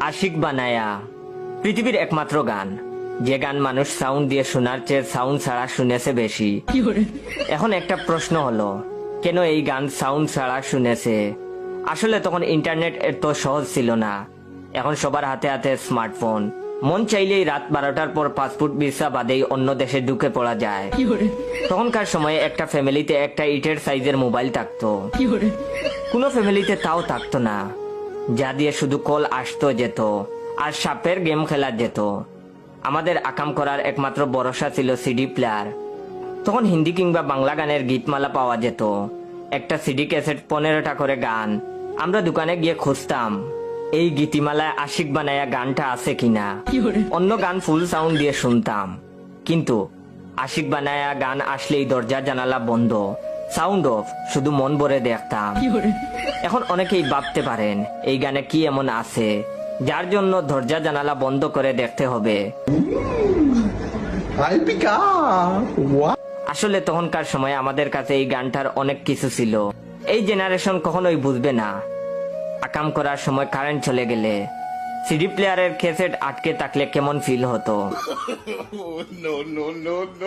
আশিক বানায়া পৃথিবীর একমাত্র গান, যে গান মানুষ সাউন্ড দিয়ে শোনার চেয়ে সাউন্ড ছাড়া শুনেছে বেশি। এখন একটা প্রশ্ন হলো, কেন এই গান সাউন্ড ছাড়া শুনেছে? আসলে তখন ইন্টারনেট এত সহজ ছিল না। এখন সবার হাতে হাতে স্মার্টফোন, মন চাইলেই রাত 12টার পর পাসপোর্ট ভিসা বাদেই অন্য দেশে ঢুকে পড়া যায়। তখনকার সময়ে একটা ফ্যামিলিতে একটা ইটের সাইজের মোবাইল থাকতো, কোনো ফ্যামিলিতে তাও থাকতো না, যা দিয়ে শুধু কল আসতো যেত আর সাপের গেম খেলা যেত। আমাদের আকাম করার একমাত্র ভরসা ছিল সিডি প্লেয়ার। তখন হিন্দি কিংবা বাংলা গানের গীতমালা পাওয়া যেত, একটা সিডি ক্যাসেট 15টা করে গান। আমরা দোকানে গিয়ে খুঁজতাম এই গীতিমালায় আশিক বানায়া গানটা আছে কিনা। অন্য গান ফুল সাউন্ড দিয়ে শুনতাম, কিন্তু আশিক বানায়া গান আসলেই দরজা জানালা বন্ধ, সাউন্ড অফ, শুধু মন ভরে দেখতাম। এখন অনেকেই ভাবতে পারেন এই গানে কি এমন আছে যার জন্য দরজা জানালা বন্ধ করে দেখতে হবে। আসলে তখনকার সময় আমাদের কাছে এই গানটার অনেক কিছু ছিল, এই জেনারেশন কখনোই বুঝবে না। আকাম করার সময় কারেন্ট চলে গেলে সিডি প্লেয়ারের ক্যাসেট আটকে থাকলে কেমন ফিল হতো।